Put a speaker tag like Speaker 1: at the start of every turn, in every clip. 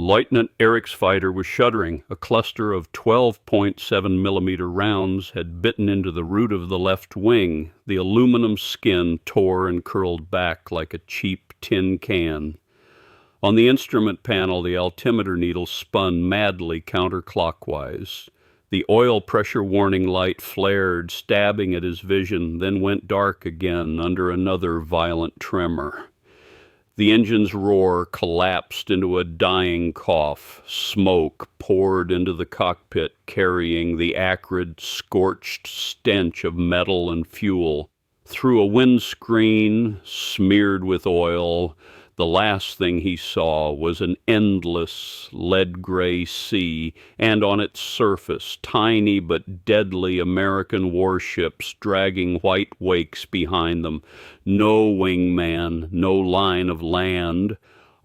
Speaker 1: Lieutenant Erich's fighter was shuddering. A cluster of 12.7mm rounds had bitten into the root of the left wing. The aluminum skin tore and curled back like a cheap tin can. On the instrument panel, the altimeter needle spun madly counterclockwise. The oil pressure warning light flared, stabbing at his vision, then went dark again under another violent tremor. The engine's roar collapsed into a dying cough. Smoke poured into the cockpit, carrying the acrid, scorched stench of metal and fuel. Through a windscreen smeared with oil, the last thing he saw was an endless lead-gray sea, and on its surface, tiny but deadly American warships dragging white wakes behind them. No wingman, no line of land,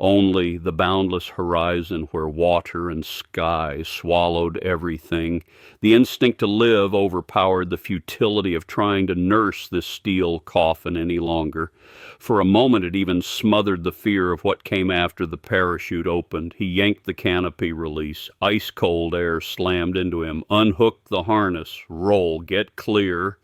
Speaker 1: only the boundless horizon where water and sky swallowed everything. The instinct to live overpowered the futility of trying to nurse this steel coffin any longer. For a moment it even smothered the fear of what came after the parachute opened. He yanked the canopy release. Ice-cold air slammed into him. Unhooked the harness. Roll. Get clear.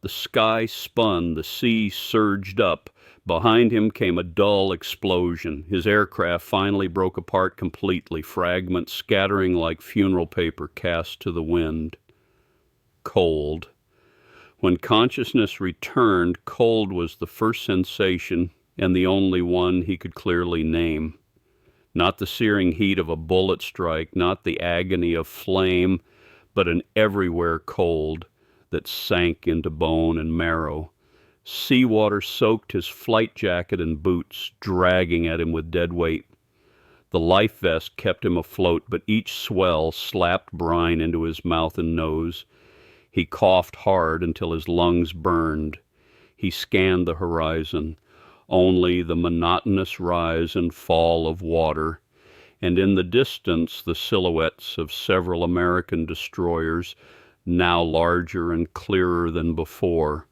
Speaker 1: The sky spun. The sea surged up. Behind him came a dull explosion. His aircraft finally broke apart completely, fragments scattering like funeral paper cast to the wind. Cold. When consciousness returned, cold was the first sensation and the only one he could clearly name. Not the searing heat of a bullet strike, not the agony of flame, but an everywhere cold that sank into bone and marrow. Seawater soaked his flight jacket and boots, dragging at him with dead weight. The life vest kept him afloat, but each swell slapped brine into his mouth and nose. He coughed hard until his lungs burned. He scanned the horizon, only the monotonous rise and fall of water, and in the distance the silhouettes of several American destroyers, now larger and clearer than before.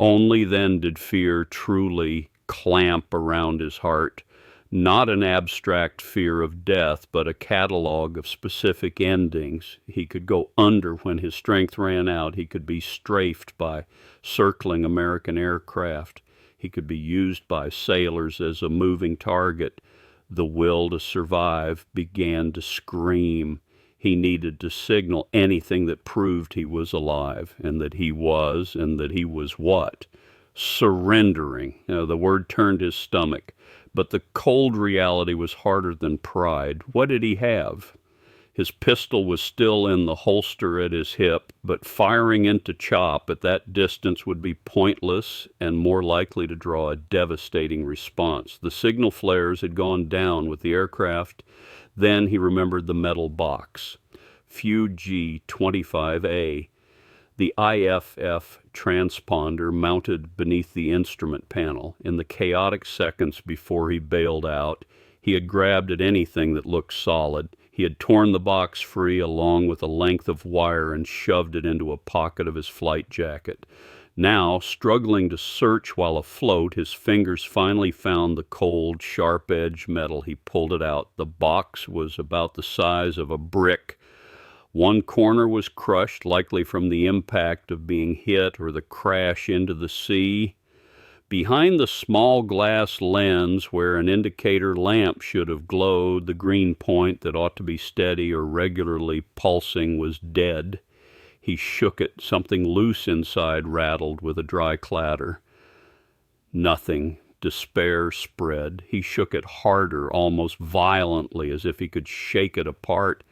Speaker 1: Only then did fear truly clamp around his heart, not an abstract fear of death, but a catalog of specific endings. He could go under when his strength ran out. He could be strafed by circling American aircraft. He could be used by sailors as a moving target. The will to survive began to scream. He needed to signal anything that proved he was alive, and that he was what? Surrendering. The word turned his stomach, but the cold reality was harder than pride. What did he have? His pistol was still in the holster at his hip, but firing into chop at that distance would be pointless and more likely to draw a devastating response. The signal flares had gone down with the aircraft. Then he remembered the metal box, G25A, the IFF transponder mounted beneath the instrument panel. In the chaotic seconds before he bailed out, he had grabbed at anything that looked solid. He had torn the box free along with a length of wire and shoved it into a pocket of his flight jacket. Now, struggling to search while afloat, his fingers finally found the cold, sharp-edged metal. He pulled it out. The box was about the size of a brick. One corner was crushed, likely from the impact of being hit or the crash into the sea. Behind the small glass lens where an indicator lamp should have glowed, the green point that ought to be steady or regularly pulsing was dead. He shook it. Something loose inside rattled with a dry clatter. Nothing. Despair spread. He shook it harder, almost violently, as if he could shake it apart,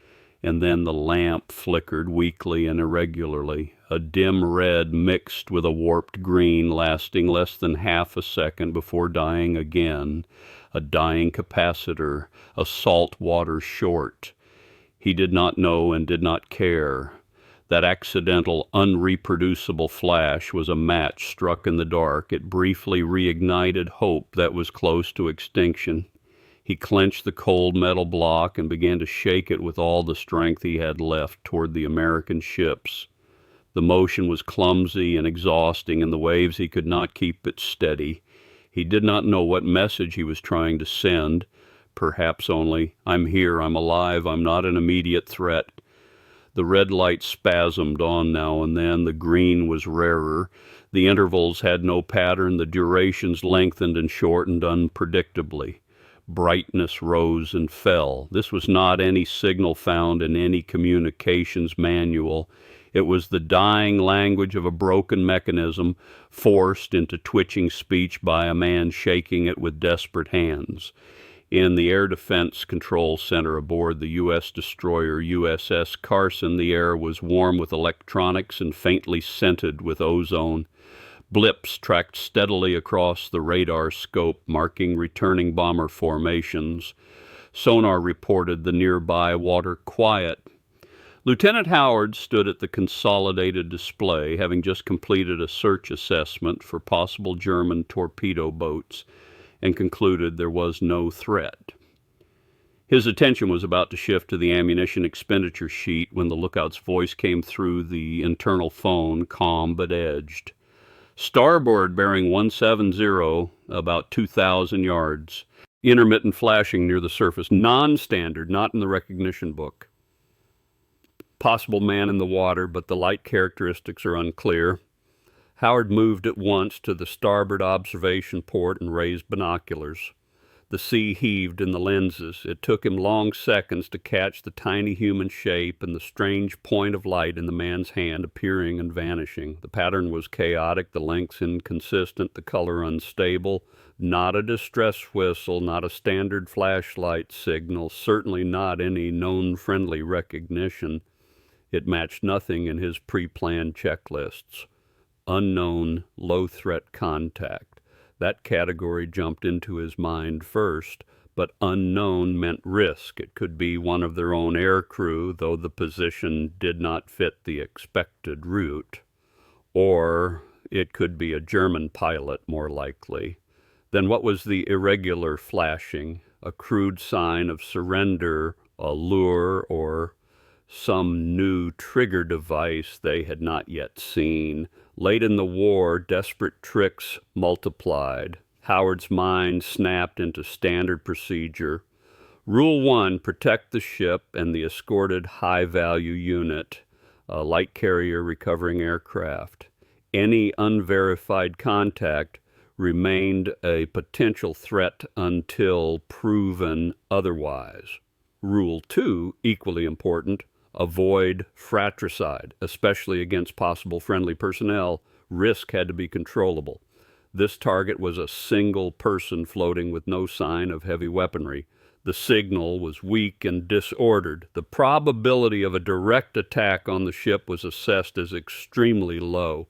Speaker 1: and then the lamp flickered weakly and irregularly, a dim red mixed with a warped green, lasting less than half a second before dying again. A dying capacitor, a salt water short. He did not know and did not care. That accidental, unreproducible flash was a match struck in the dark. It briefly reignited hope that was close to extinction. He clenched the cold metal block and began to shake it with all the strength he had left toward the American ships. The motion was clumsy and exhausting, and the waves he could not keep it steady. He did not know what message he was trying to send. perhaps only. I'm here, I'm alive, I'm not an immediate threat. The red light spasmed on now and then, the green was rarer. The intervals had no pattern, the durations lengthened and shortened unpredictably. Brightness rose and fell. This was not any signal found in any communications manual. It was the dying language of a broken mechanism, forced into twitching speech by a man shaking it with desperate hands. In the Air Defense Control Center aboard the U.S. destroyer USS Carson, the air was warm with electronics and faintly scented with ozone. Blips tracked steadily across the radar scope, marking returning bomber formations. Sonar reported the nearby water quiet. Lieutenant Howard stood at the consolidated display, having just completed a search assessment for possible German torpedo boats, and concluded there was no threat. His attention was about to shift to the ammunition expenditure sheet when the lookout's voice came through the internal phone, calm but edged. Starboard bearing 170, about 2,000 yards. Intermittent flashing near the surface. Non-standard, not in the recognition book. Possible man in the water, but the light characteristics are unclear. Howard moved at once to the starboard observation port and raised binoculars. The sea heaved in the lenses. It took him long seconds to catch the tiny human shape and the strange point of light in the man's hand appearing and vanishing. The pattern was chaotic, the lengths inconsistent, the color unstable. Not a distress whistle, not a standard flashlight signal, certainly not any known friendly recognition. It matched nothing in his pre-planned checklists. Unknown, low-threat contact. That category jumped into his mind first, but unknown meant risk. It could be one of their own air crew, though the position did not fit the expected route. Or it could be a German pilot, more likely. Then what was the irregular flashing? A crude sign of surrender, a lure, or some new trigger device they had not yet seen. Late in the war, desperate tricks multiplied. Howard's mind snapped into standard procedure. Rule 1, protect the ship and the escorted high-value unit, a light carrier recovering aircraft. Any unverified contact remained a potential threat until proven otherwise. Rule 2, equally important, avoid fratricide, especially against possible friendly personnel. Risk had to be controllable. This target was a single person floating with no sign of heavy weaponry. The signal was weak and disordered. The probability of a direct attack on the ship was assessed as extremely low.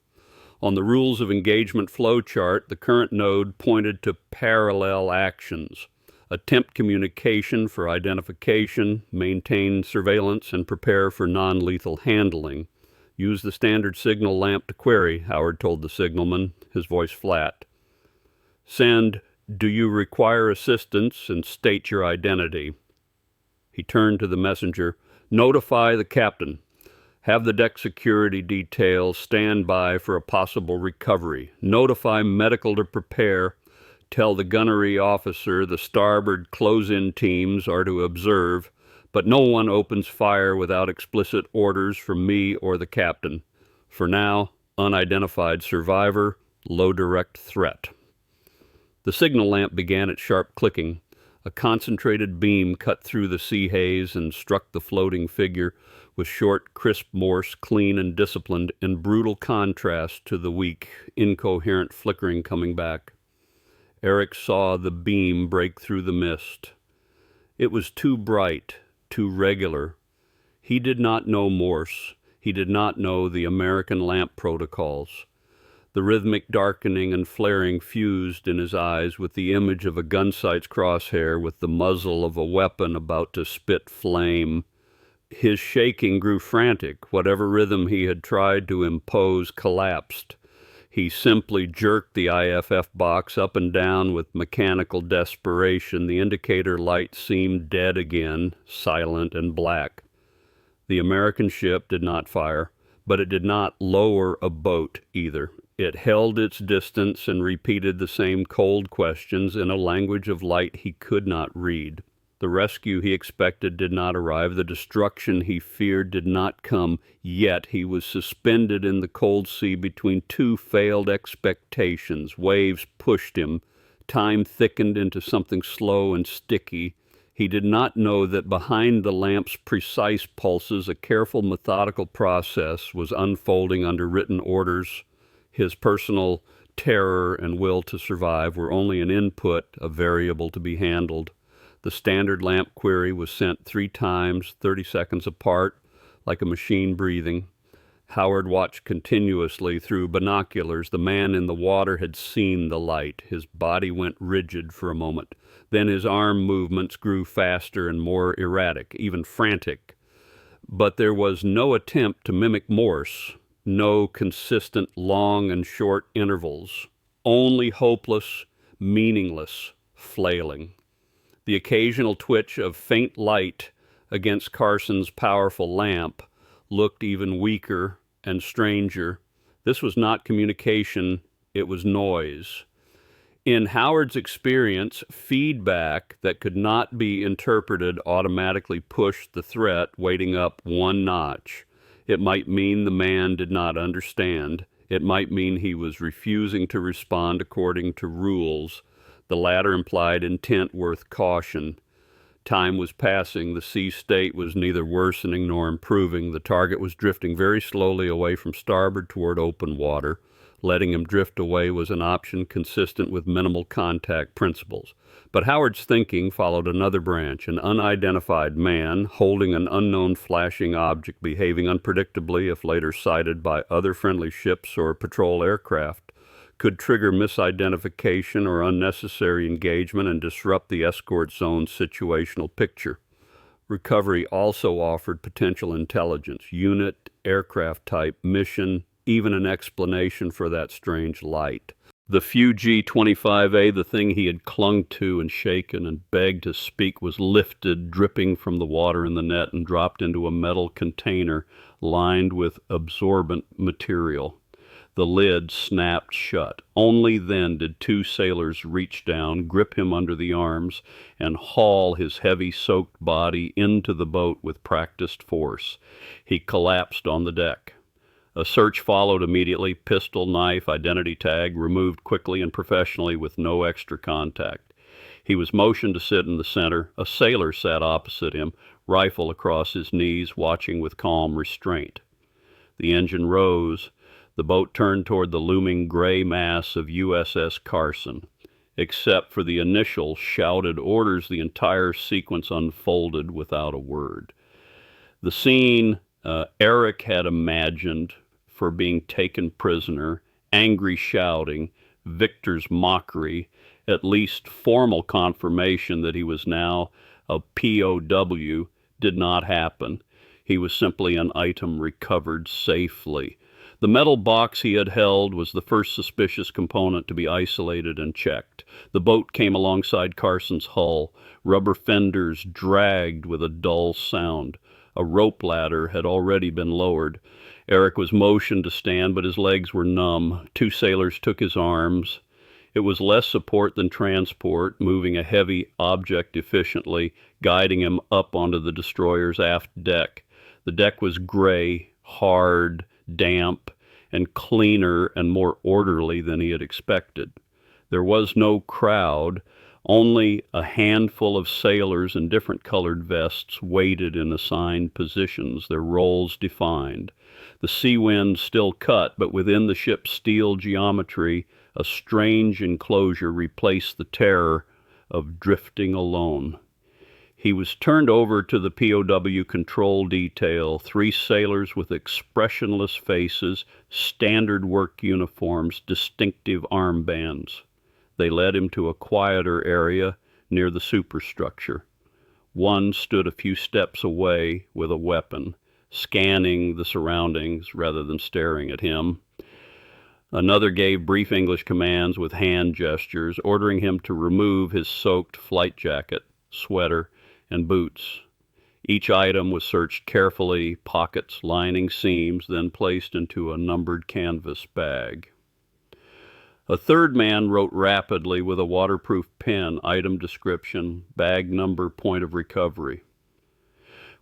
Speaker 1: On the rules of engagement flowchart, the current node pointed to parallel actions. Attempt communication for identification, maintain surveillance, and prepare for non-lethal handling. Use the standard signal lamp to query, Howard told the signalman, his voice flat. Send, do you require assistance, and state your identity. He turned to the messenger. Notify the captain. Have the deck security detail stand by for a possible recovery. Notify medical to prepare. Tell the gunnery officer the starboard close-in teams are to observe, but no one opens fire without explicit orders from me or the captain. For now, unidentified survivor, low direct threat. The signal lamp began its sharp clicking. A concentrated beam cut through the sea haze and struck the floating figure with short, crisp Morse, clean and disciplined, in brutal contrast to the weak, incoherent flickering coming back. Erich saw the beam break through the mist. It was too bright, too regular. He did not know Morse. He did not know the American lamp protocols. The rhythmic darkening and flaring fused in his eyes with the image of a gunsight's crosshair with the muzzle of a weapon about to spit flame. His shaking grew frantic. Whatever rhythm he had tried to impose collapsed. He simply jerked the IFF box up and down with mechanical desperation. The indicator light seemed dead again, silent and black. The American ship did not fire, but it did not lower a boat either. It held its distance and repeated the same cold questions in a language of light he could not read. The rescue he expected did not arrive. The destruction he feared did not come. Yet he was suspended in the cold sea between two failed expectations. Waves pushed him. Time thickened into something slow and sticky. He did not know that behind the lamp's precise pulses, a careful, methodical process was unfolding under written orders. His personal terror and will to survive were only an input, a variable to be handled. The standard lamp query was sent 3 times, 30 seconds apart, like a machine breathing. Howard watched continuously through binoculars. The man in the water had seen the light. His body went rigid for a moment. Then his arm movements grew faster and more erratic, even frantic. But there was no attempt to mimic Morse, no consistent long and short intervals, only hopeless, meaningless flailing. The occasional twitch of faint light against Carson's powerful lamp looked even weaker and stranger. This was not communication, it was noise. In Howard's experience, feedback that could not be interpreted automatically pushed the threat weighting up 1 notch. It might mean the man did not understand. It might mean he was refusing to respond according to rules. The latter implied intent worth caution. Time was passing. The sea state was neither worsening nor improving. The target was drifting very slowly away from starboard toward open water. Letting him drift away was an option consistent with minimal contact principles. But Howard's thinking followed another branch. An unidentified man holding an unknown flashing object, behaving unpredictably if later sighted by other friendly ships or patrol aircraft, could trigger misidentification or unnecessary engagement and disrupt the escort zone's situational picture. Recovery also offered potential intelligence, unit, aircraft type, mission, even an explanation for that strange light. The few G-25A, the thing he had clung to and shaken and begged to speak, was lifted, dripping from the water in the net, and dropped into a metal container lined with absorbent material. The lid snapped shut. Only then did 2 sailors reach down, grip him under the arms, and haul his heavy, soaked body into the boat with practiced force. He collapsed on the deck. A search followed immediately. Pistol, knife, identity tag, removed quickly and professionally with no extra contact. He was motioned to sit in the center. A sailor sat opposite him, rifle across his knees, watching with calm restraint. The engine rose. The boat turned toward the looming gray mass of USS Carson. Except for the initial shouted orders, the entire sequence unfolded without a word. The scene Erich had imagined for being taken prisoner, angry shouting, Victor's mockery, at least formal confirmation that he was now a POW, did not happen. He was simply an item recovered safely. The metal box he had held was the first suspicious component to be isolated and checked. The boat came alongside Carson's hull. Rubber fenders dragged with a dull sound. A rope ladder had already been lowered. Erich was motioned to stand, but his legs were numb. 2 sailors took his arms. It was less support than transport, moving a heavy object efficiently, guiding him up onto the destroyer's aft deck. The deck was gray, hard, damp, and cleaner and more orderly than he had expected. There was no crowd. Only a handful of sailors in different colored vests waited in assigned positions, their roles defined. The sea wind still cut, but within the ship's steel geometry, a strange enclosure replaced the terror of drifting alone. He was turned over to the POW control detail, 3 sailors with expressionless faces, standard work uniforms, distinctive armbands. They led him to a quieter area near the superstructure. One stood a few steps away with a weapon, scanning the surroundings rather than staring at him. Another gave brief English commands with hand gestures, ordering him to remove his soaked flight jacket, sweater, and boots. Each item was searched carefully, pockets, lining, seams, then placed into a numbered canvas bag. A third man wrote rapidly with a waterproof pen, item description, bag number, point of recovery.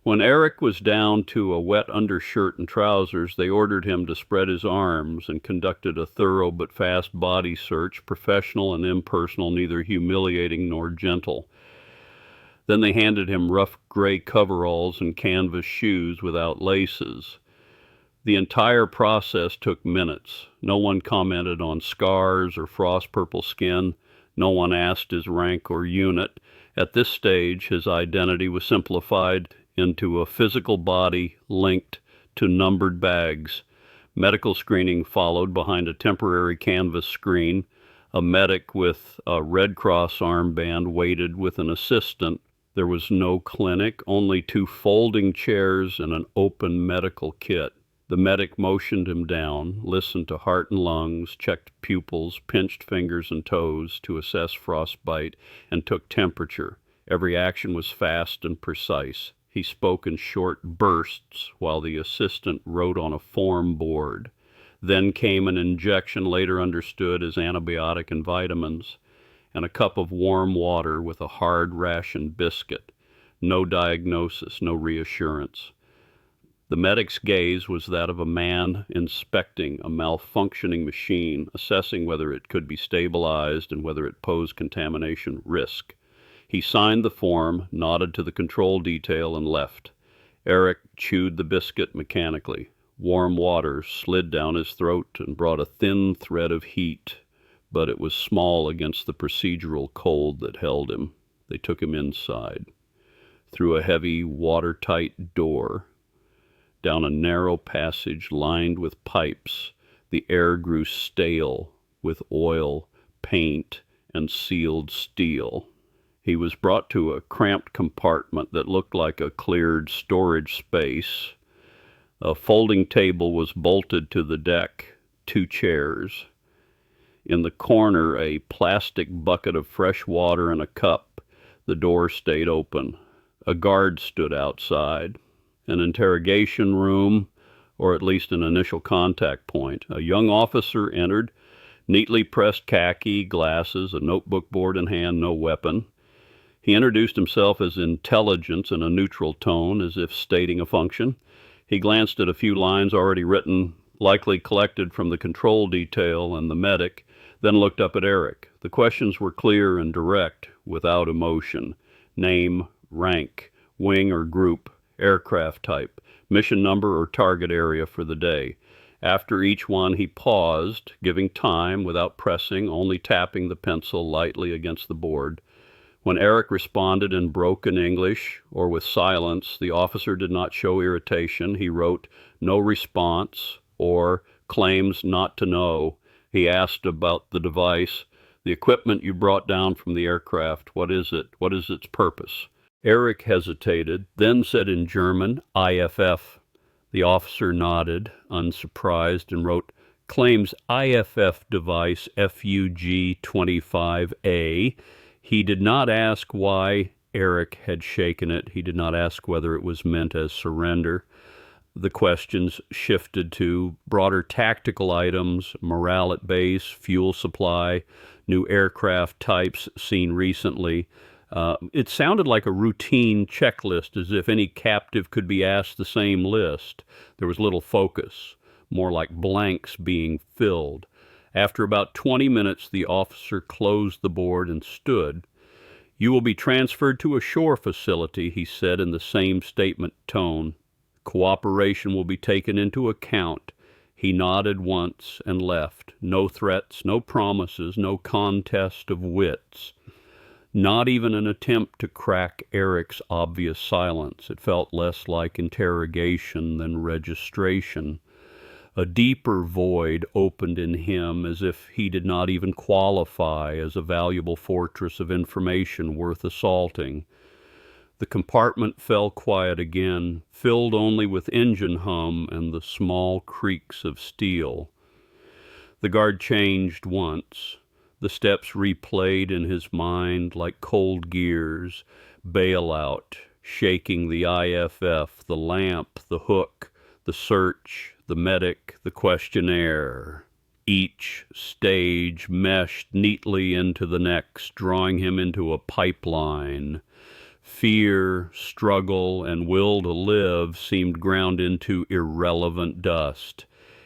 Speaker 1: When Erich was down to a wet undershirt and trousers, they ordered him to spread his arms and conducted a thorough but fast body search, professional and impersonal, neither humiliating nor gentle. Then they handed him rough gray coveralls and canvas shoes without laces. The entire process took minutes. No one commented on scars or frost-purple skin. No one asked his rank or unit. At this stage, his identity was simplified into a physical body linked to numbered bags. Medical screening followed behind a temporary canvas screen. A medic with a Red Cross armband waited with an assistant. There was no clinic, only 2 folding chairs and an open medical kit. The medic motioned him down, listened to heart and lungs, checked pupils, pinched fingers and toes to assess frostbite, and took temperature. Every action was fast and precise. He spoke in short bursts while the assistant wrote on a form board. Then came an injection later understood as antibiotic and vitamins, and a cup of warm water with a hard ration biscuit. No diagnosis, no reassurance. The medic's gaze was that of a man inspecting a malfunctioning machine, assessing whether it could be stabilized and whether it posed contamination risk. He signed the form, nodded to the control detail, and left. Erich chewed the biscuit mechanically. Warm water slid down his throat and brought a thin thread of heat, but it was small against the procedural cold that held him. They took him inside, through a heavy, watertight door, down a narrow passage lined with pipes. The air grew stale with oil, paint, and sealed steel. He was brought to a cramped compartment that looked like a cleared storage space. A folding table was bolted to the deck, 2 chairs. In the corner, a plastic bucket of fresh water and a cup. The door stayed open. A guard stood outside. An interrogation room, or at least an initial contact point. A young officer entered, neatly pressed khaki, glasses, a notebook board in hand, no weapon. He introduced himself as intelligence in a neutral tone, as if stating a function. He glanced at a few lines already written, likely collected from the control detail and the medic, then looked up at Erich. The questions were clear and direct, without emotion. Name, rank, wing or group, aircraft type, mission number or target area for the day. After each one he paused, giving time without pressing, only tapping the pencil lightly against the board. When Erich responded in broken English or with silence, the officer did not show irritation. He wrote, "No response," or "claims not to know." He asked about the device. "The equipment you brought down from the aircraft, what is it? What is its purpose?" Erich hesitated, then said in German, "IFF." The officer nodded, unsurprised, and wrote, "Claims IFF device FUG-25A. He did not ask why Erich had shaken it. He did not ask whether it was meant as surrender. The questions shifted to broader tactical items, morale at base, fuel supply, new aircraft types seen recently. It sounded like a routine checklist, as if any captive could be asked the same list. There was little focus, more like blanks being filled. After about 20 minutes, the officer closed the board and stood. "You will be transferred to a shore facility," he said in the same statement tone. "Cooperation will be taken into account." He nodded once and left. No threats, no promises, no contest of wits. Not even an attempt to crack Erich's obvious silence. It felt less like interrogation than registration. A deeper void opened in him, as if he did not even qualify as a valuable fortress of information worth assaulting. The compartment fell quiet again, filled only with engine hum and the small creaks of steel. The guard changed once. The steps replayed in his mind like cold gears, bailout, shaking the IFF, the lamp, the hook, the search, the medic, the questionnaire. Each stage meshed neatly into the next, drawing him into a pipeline. Fear, struggle, and will to live seemed ground into irrelevant dust.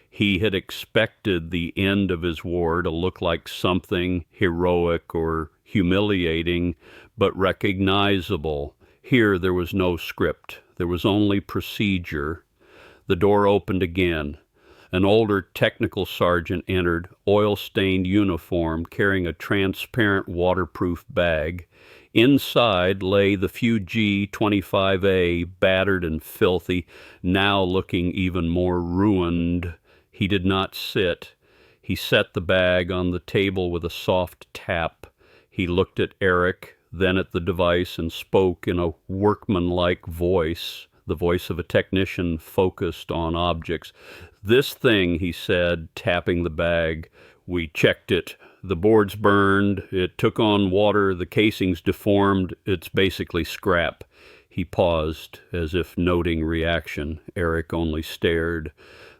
Speaker 1: He had expected the end of his war to look like something heroic or humiliating, but recognizable. Here there was no script. There was only procedure. The door opened again. An older technical sergeant entered, oil-stained uniform, carrying a transparent waterproof bag. Inside lay the few G-25A, battered and filthy, now looking even more ruined. He did not sit. He set the bag on the table with a soft tap. He looked at Erich, then at the device, and spoke in a workmanlike voice, the voice of a technician focused on objects. "This thing," he said, tapping the bag, "we checked it. The board's burned. It took on water. The casing's deformed. It's basically scrap." He paused, as if noting reaction. Erich only stared.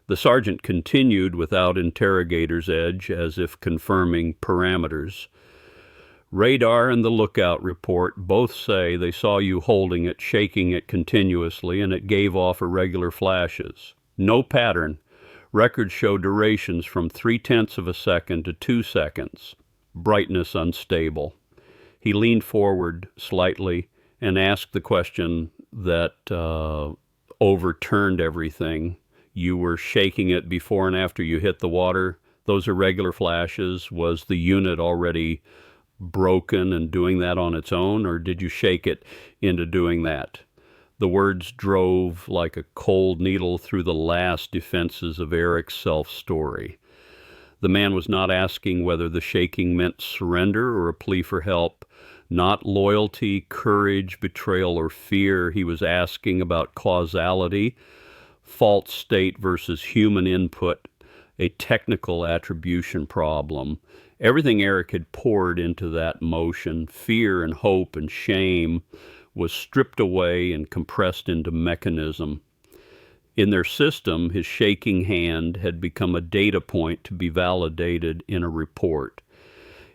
Speaker 1: The sergeant continued without interrogator's edge, as if confirming parameters. "Radar and the lookout report both say they saw you holding it, shaking it continuously, and it gave off irregular flashes. No pattern. Records show durations from 0.3 of a second to 2 seconds. Brightness unstable." He leaned forward slightly and asked the question that overturned everything. "You were shaking it before and after you hit the water? Those irregular flashes, was the unit already broken and doing that on its own, or did you shake it into doing that?" The words drove like a cold needle through the last defenses of Erich's self-story. The man was not asking whether the shaking meant surrender or a plea for help, not loyalty, courage, betrayal, or fear. He was asking about causality, fault state versus human input, a technical attribution problem. Everything Erich had poured into that motion, fear and hope and shame, was stripped away and compressed into mechanism. In their system, his shaking hand had become a data point to be validated in a report.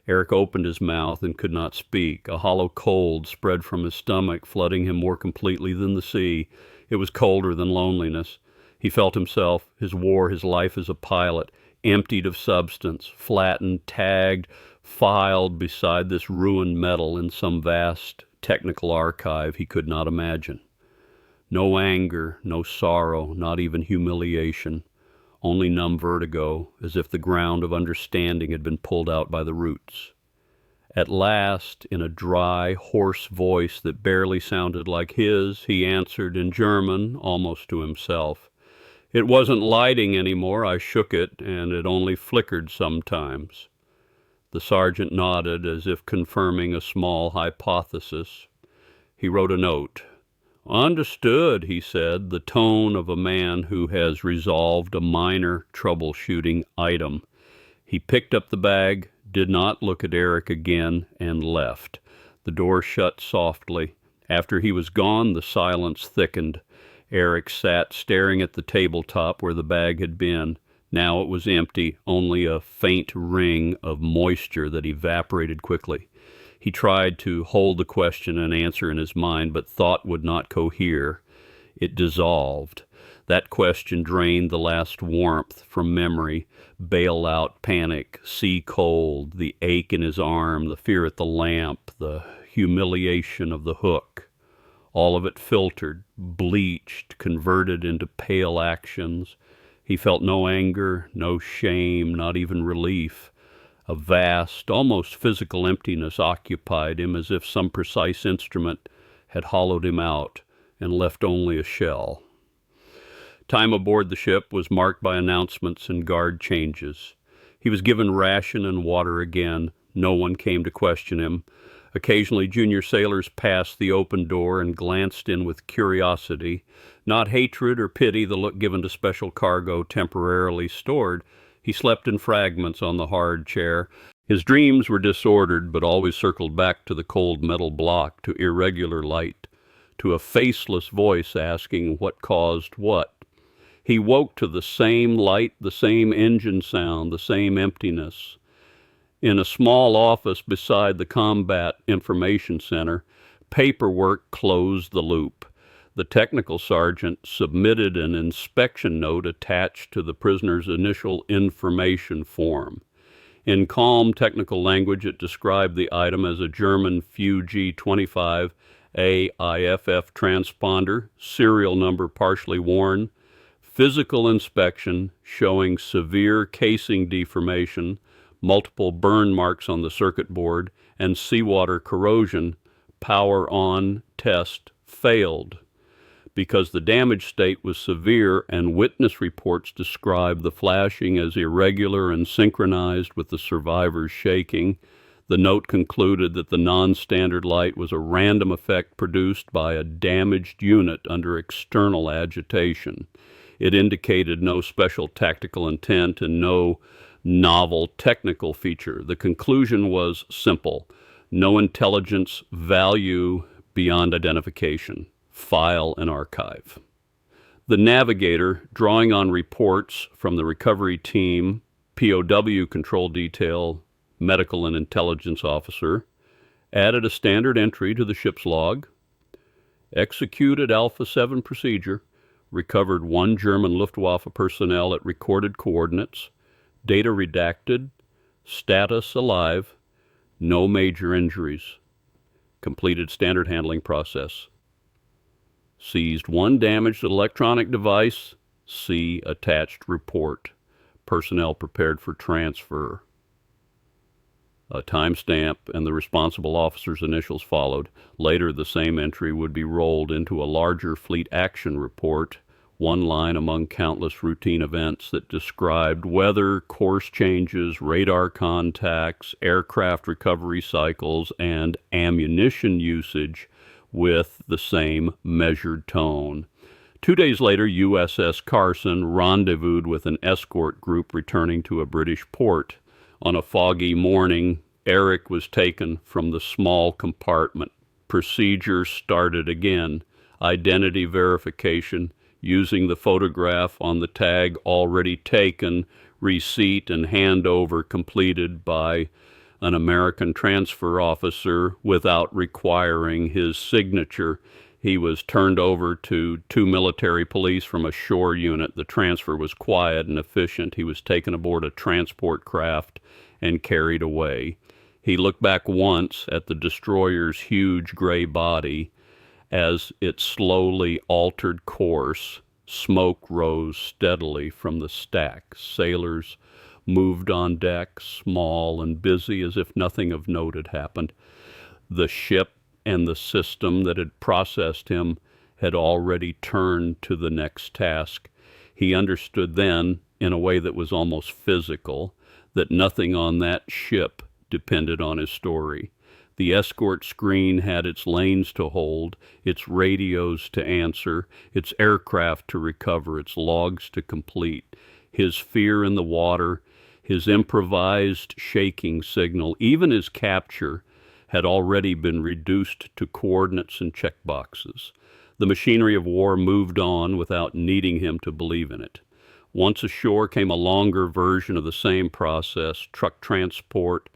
Speaker 1: Erich opened his mouth and could not speak. A hollow cold spread from his stomach, flooding him more completely than the sea. It was colder than loneliness. He felt himself, his war, his life as a pilot, emptied of substance, flattened, tagged, filed beside this ruined metal in some vast technical archive he could not imagine. No anger, no sorrow, not even humiliation, only numb vertigo, as if the ground of understanding had been pulled out by the roots. At last, in a dry, hoarse voice that barely sounded like his, he answered in German, almost to himself. "It wasn't lighting anymore. I shook it, and it only flickered sometimes." The sergeant nodded, as if confirming a small hypothesis. He wrote a note. "Understood," he said, the tone of a man who has resolved a minor troubleshooting item. He picked up the bag, did not look at Erich again, and left. The door shut softly. After he was gone, the silence thickened. Erich sat staring at the tabletop where the bag had been. Now it was empty, only a faint ring of moisture that evaporated quickly. He tried to hold the question and answer in his mind, but thought would not cohere. It dissolved. That question drained the last warmth from memory, bailout panic, sea cold, the ache in his arm, the fear at the lamp, the humiliation of the hook. All of it filtered, bleached, converted into pale actions. He felt no anger, no shame, not even relief. A vast, almost physical emptiness occupied him, as if some precise instrument had hollowed him out and left only a shell. Time aboard the ship was marked by announcements and guard changes. He was given ration and water again. No one came to question him. Occasionally junior sailors passed the open door and glanced in with curiosity, not hatred or pity, the look given to special cargo temporarily stored. He slept in fragments on the hard chair. His dreams were disordered, but always circled back to the cold metal block, to irregular light, to a faceless voice asking what caused what. He woke to the same light, the same engine sound, the same emptiness. In a small office beside the Combat Information Center, paperwork closed the loop. The technical sergeant submitted an inspection note attached to the prisoner's initial information form. In calm technical language, it described the item as a German Fu-G25 AIFF transponder, serial number partially worn, physical inspection showing severe casing deformation, multiple burn marks on the circuit board, and seawater corrosion. Power on test failed. Because the damage state was severe and witness reports described the flashing as irregular and synchronized with the survivor's shaking, the note concluded that the non-standard light was a random effect produced by a damaged unit under external agitation. It indicated no special tactical intent and no novel technical feature. The conclusion was simple: no intelligence value beyond identification. File and archive. The navigator, drawing on reports from the recovery team, POW control detail, medical and intelligence officer, added a standard entry to the ship's log, executed Alpha 7 procedure, recovered 1 German Luftwaffe personnel at recorded coordinates, data redacted, status alive, no major injuries, completed standard handling process. Seized 1 damaged electronic device. See attached report. Personnel prepared for transfer. A timestamp and the responsible officer's initials followed. Later, the same entry would be rolled into a larger fleet action report, 1 line among countless routine events that described weather, course changes, radar contacts, aircraft recovery cycles, and ammunition usage, with the same measured tone. 2 days later, USS Carson rendezvoused with an escort group returning to a British port. On a foggy morning, Erich was taken from the small compartment. Procedure started again. Identity verification, using the photograph on the tag already taken, receipt and handover completed by an American transfer officer without requiring his signature. He was turned over to 2 military police from a shore unit. The transfer was quiet and efficient. He was taken aboard a transport craft and carried away. He looked back once at the destroyer's huge gray body as it slowly altered course. Smoke rose steadily from the stack. Sailors moved on deck, small and busy, as if nothing of note had happened. The ship and the system that had processed him had already turned to the next task. He understood then, in a way that was almost physical, that nothing on that ship depended on his story. The escort screen had its lanes to hold, its radios to answer, its aircraft to recover, its logs to complete. His fear in the water, his improvised shaking signal, even his capture, had already been reduced to coordinates and checkboxes. The machinery of war moved on without needing him to believe in it. Once ashore came a longer version of the same process: truck transport,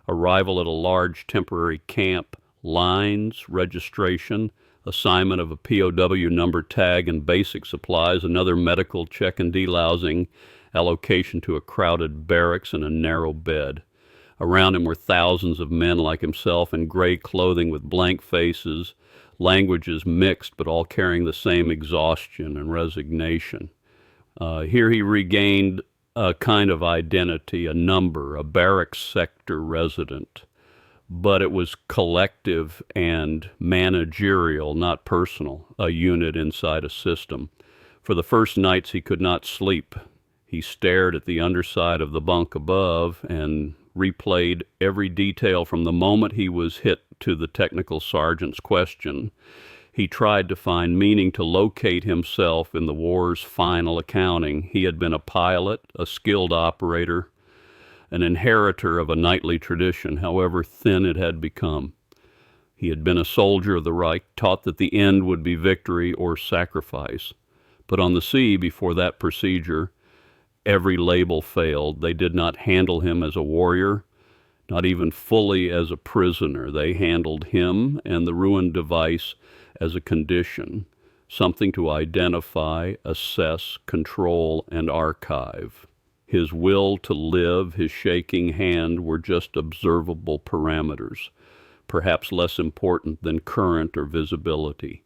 Speaker 1: arrival at a large temporary camp, lines, registration, assignment of a POW number tag and basic supplies, another medical check and delousing, allocation to a crowded barracks and a narrow bed. Around him were thousands of men like himself in gray clothing with blank faces, languages mixed but all carrying the same exhaustion and resignation. Here he regained a kind of identity, a number, a barracks sector resident. But it was collective and managerial, not personal, a unit inside a system. For the first nights he could not sleep. He stared at the underside of the bunk above and replayed every detail from the moment he was hit to the technical sergeant's question. He tried to find meaning, to locate himself in the war's final accounting. He had been a pilot, a skilled operator, an inheritor of a knightly tradition, however thin it had become. He had been a soldier of the Reich, taught that the end would be victory or sacrifice. But on the sea, before that procedure, every label failed. They did not handle him as a warrior, not even fully as a prisoner. They handled him and the ruined device as a condition, something to identify, assess, control, and archive. His will to live, his shaking hand were just observable parameters, perhaps less important than current or visibility.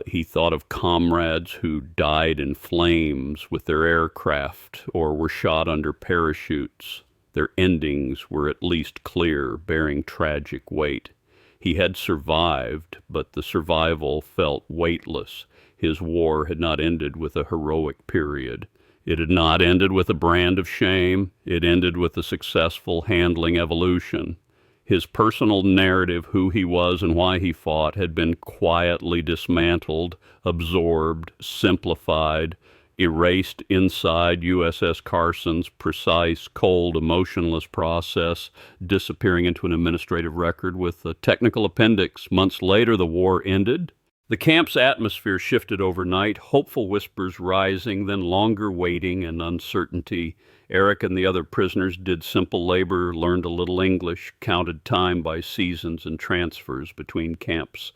Speaker 1: He thought of comrades who died in flames with their aircraft or were shot under parachutes. Their endings were at least clear, bearing tragic weight. He had survived, but the survival felt weightless. His war had not ended with a heroic period. It had not ended with a brand of shame. It ended with a successful handling evolution. His personal narrative, who he was and why he fought, had been quietly dismantled, absorbed, simplified, erased inside USS Carson's precise, cold, emotionless process, disappearing into an administrative record with a technical appendix. Months later, the war ended. The camp's atmosphere shifted overnight, hopeful whispers rising, then longer waiting and uncertainty. Erich and the other prisoners did simple labor, learned a little English, counted time by seasons and transfers between camps.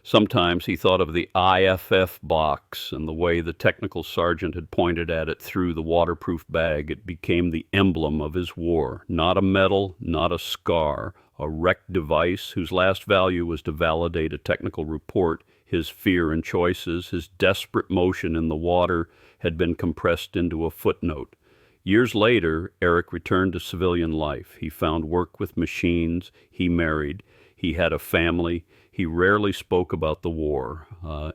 Speaker 1: Sometimes he thought of the IFF box and the way the technical sergeant had pointed at it through the waterproof bag. It became the emblem of his war. Not a medal, not a scar, a wrecked device whose last value was to validate a technical report. His fear and choices, his desperate motion in the water had been compressed into a footnote. Years later, Erich returned to civilian life. He found work with machines. He married. He had a family. He rarely spoke about the war.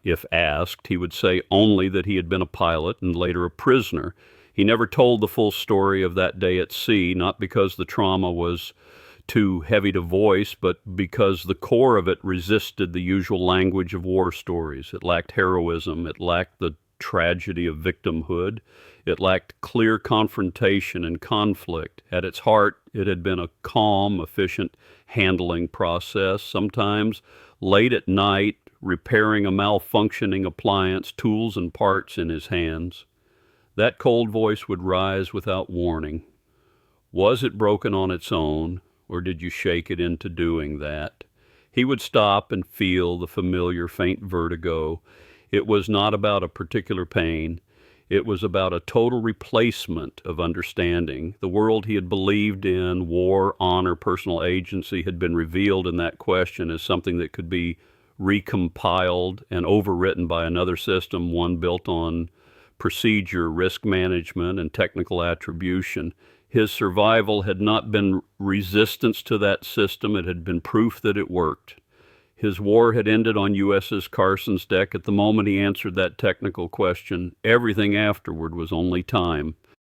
Speaker 1: If asked, he would say only that he had been a pilot and later a prisoner. He never told the full story of that day at sea, not because the trauma was too heavy to voice, but because the core of it resisted the usual language of war stories. It lacked heroism. It lacked the tragedy of victimhood. It lacked clear confrontation and conflict. At its heart, it had been a calm, efficient handling process, sometimes late at night, repairing a malfunctioning appliance, tools and parts in his hands. That cold voice would rise without warning. Was it broken on its own, or did you shake it into doing that? He would stop and feel the familiar faint vertigo. It was not about a particular pain. It was about a total replacement of understanding. The world he had believed in, war, honor, personal agency, had been revealed in that question as something that could be recompiled and overwritten by another system, one built on procedure, risk management, and technical attribution. His survival had not been resistance to that system. It had been proof that it worked. His war had ended on USS Carson's deck at the moment he answered that technical question. Everything afterward was only time.